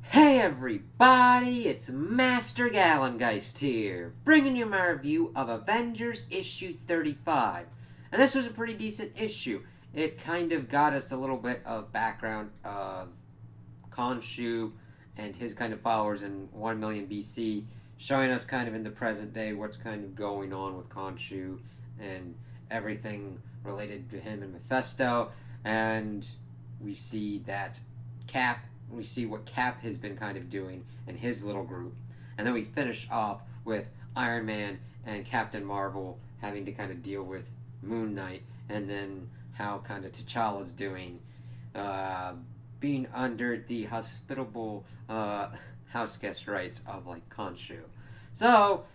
Hey everybody, it's Master Gallengeist here, bringing you my review of Avengers issue 35. And this was a pretty decent issue. It kind of got us a little bit of background of Khonshu and his kind of followers in 1 million BC, showing us kind of in the present day what's kind of going on with Khonshu and everything related to him and Mephisto. And we see that Cap we see what Cap has been kind of doing in his little group. And then we finish off with Iron Man and Captain Marvel having to kind of deal with Moon Knight, and then how kind of T'Challa's doing, uh, being under the hospitable house guest rights of like Khonshu. So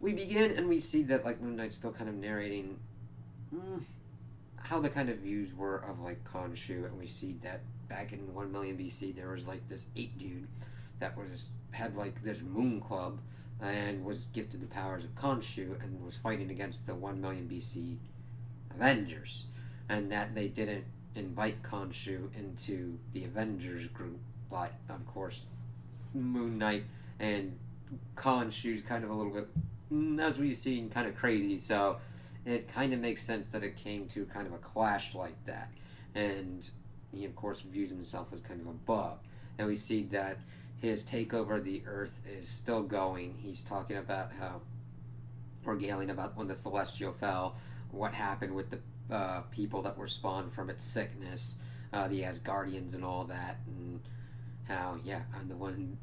we begin and we see that like Moon Knight's still kind of narrating how the kind of views were of like Khonshu, and we see that back in 1 million BC there was like this ape dude that had like this moon club and was gifted the powers of Khonshu and was fighting against the 1 million BC Avengers, and that they didn't invite Khonshu into the Avengers group, but of course Moon Knight and Khonshu's kind of a little bit, as we've seen, kind of crazy, so it kind of makes sense that it came to kind of a clash like that. And he, of course, views himself as kind of above. And we see that his takeover of the Earth is still going. He's talking about how, regaling about when the Celestial fell, what happened with the people that were spawned from its sickness, the Asgardians and all that, and how, yeah, I'm the one.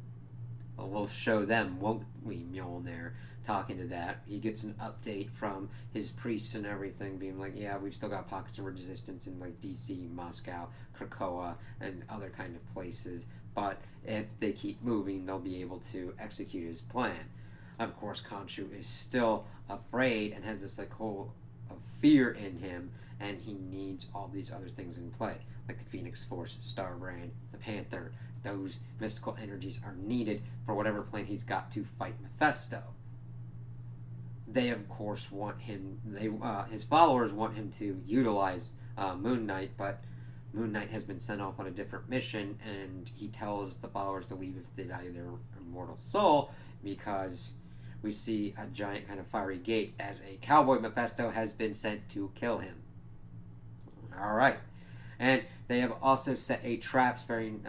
We'll show them, won't we, Mjolnir? Talking to that, he gets an update from his priests and everything, being like, yeah, we've still got pockets of resistance in like DC, Moscow, Krakoa, and other kind of places, but if they keep moving, they'll be able to execute his plan. Of course, Khonshu is still afraid and has this like whole of fear in him, and he needs all these other things in play, like the Phoenix Force, Starbrand, the Panther. Those mystical energies are needed for whatever plan he's got to fight Mephisto. They of course want him. His followers want him to utilize Moon Knight, but Moon Knight has been sent off on a different mission, and he tells the followers to leave if they value their immortal soul, because we see a giant kind of fiery gate as a cowboy Mephisto has been sent to kill him. All right, and they have also set a trap sparing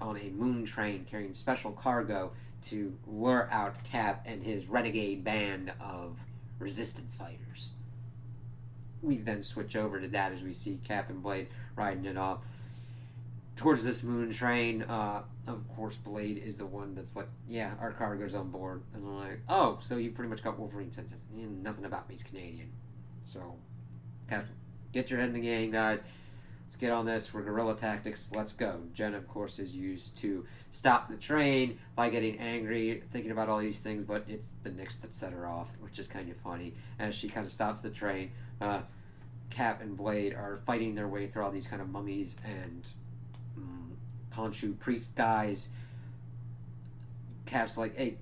on a moon train carrying special cargo to lure out Cap and his renegade band of resistance fighters. We then switch over to that as we see Cap and Blade riding it off towards this moon train. Of course, Blade is the one that's like, yeah, our cargo's on board. And I'm like, oh, so you pretty much got Wolverine senses. Nothing about me's Canadian. So, Cap, get your head in the game, guys. Let's get on this. We're guerrilla tactics. Let's go. Jen, of course, is used to stop the train by getting angry, thinking about all these things, but it's the Knicks that set her off, which is kind of funny. As she kind of stops the train, Cap and Blade are fighting their way through all these kind of mummies, and Khonshu priest dies. Cap's like, hey,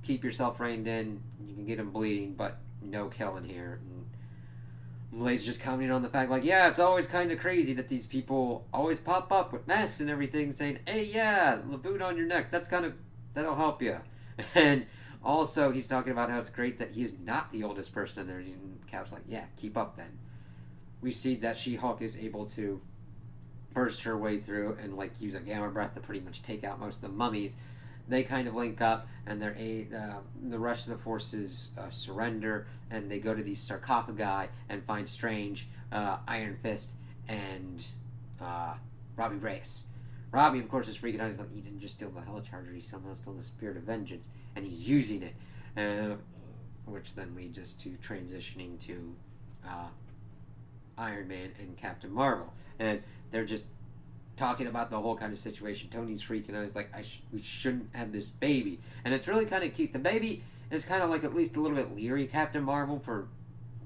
keep yourself reined in. You can get him bleeding, but no killing here. And Blade's just commenting on the fact, like, yeah, it's always kind of crazy that these people always pop up with masks and everything saying, hey, yeah, the boot on your neck, that'll help you. And also, he's talking about how it's great that he is not the oldest person in there. And Cap's like, yeah, keep up then. We see that She-Hulk is able to burst her way through and, like, use a gamma breath to pretty much take out most of the mummies. They kind of link up, and the rest of the forces surrender, and they go to these sarcophagi and find Strange, Iron Fist, and Robbie Reyes. Robbie, of course, is freaking out. He's like, he didn't just steal the Helicharger, he somehow stole the Spirit of Vengeance, and he's using it, which then leads us to transitioning to Iron Man and Captain Marvel, and they're just talking about the whole kind of situation. Tony's freaking out. He's like, we shouldn't have this baby. And it's really kind of cute. The baby is kind of like at least a little bit leery Captain Marvel for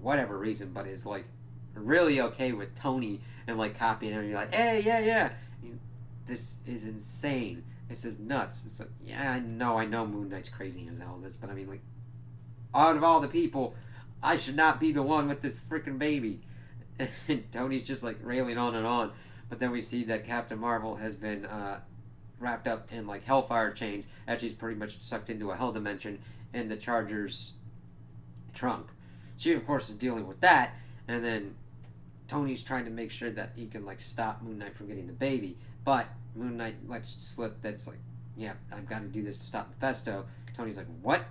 whatever reason, but is like really okay with Tony and like copying him. And you're like, hey, yeah. This is insane. This is nuts. It's like, yeah, I know Moon Knight's crazy as all this, but I mean, like, out of all the people, I should not be the one with this freaking baby. And Tony's just like railing on and on. But then we see that Captain Marvel has been wrapped up in like hellfire chains as she's pretty much sucked into a hell dimension in the Charger's trunk. She of course is dealing with that, and then Tony's trying to make sure that he can like stop Moon Knight from getting the baby, but Moon Knight lets slip that's like, yeah, I've got to do this to stop Mephisto. Tony's like, what?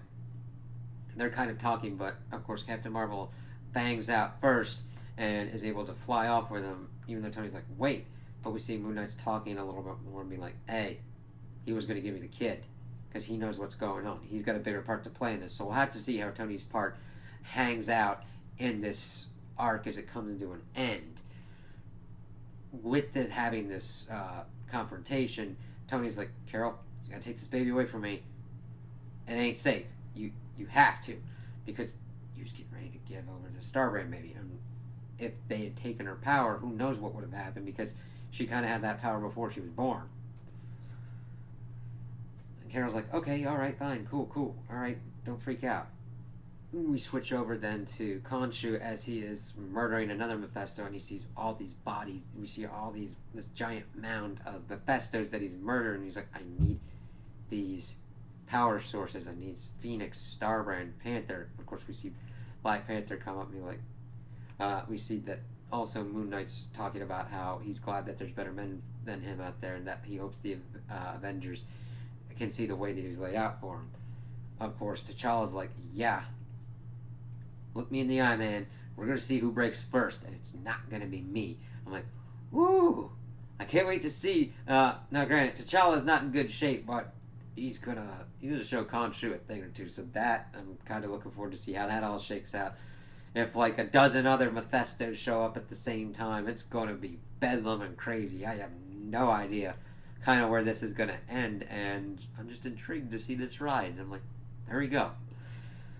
They're kind of talking, but of course Captain Marvel bangs out first and is able to fly off with him, even though Tony's like, wait. But we see Moon Knight's talking a little bit more and being like, hey, he was going to give me the kid because he knows what's going on. He's got a bigger part to play in this. So we'll have to see how Tony's part hangs out in this arc as it comes into an end. With this having this confrontation, Tony's like, Carol, you gotta take this baby away from me. It ain't safe. You have to, because you was getting ready to give over the Starbrand baby. And if they had taken her power, who knows what would have happened, because she kind of had that power before she was born. And Carol's like, okay, all right, fine, cool, all right, don't freak out. We switch over then to Khonshu as he is murdering another Mephisto, and he sees all these bodies. We see this giant mound of Mephistos that he's murdered, and he's like, I need these power sources. I need Phoenix, Starbrand, Panther. Of course, we see Black Panther come up and be like, we see that also Moon Knight's talking about how he's glad that there's better men than him out there, and that he hopes the Avengers can see the way that he's laid out for him. Of course, T'Challa's like, yeah, look me in the eye, man. We're going to see who breaks first, and it's not going to be me. I'm like, woo! I can't wait to see. Now, granted, T'Challa's not in good shape, but he's gonna show Khonshu a thing or two. So that, I'm kind of looking forward to see how that all shakes out. If like a dozen other Mephistos show up at the same time, it's going to be bedlam and crazy. I have no idea kind of where this is going to end, and I'm just intrigued to see this ride. And I'm like, there we go.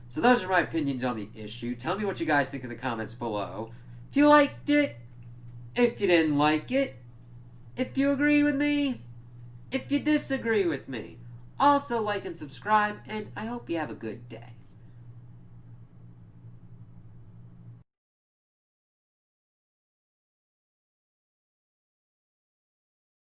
So those are my opinions on the issue. Tell me what you guys think in the comments below. If you liked it, if you didn't like it, if you agree with me, if you disagree with me. Also like and subscribe, and I hope you have a good day.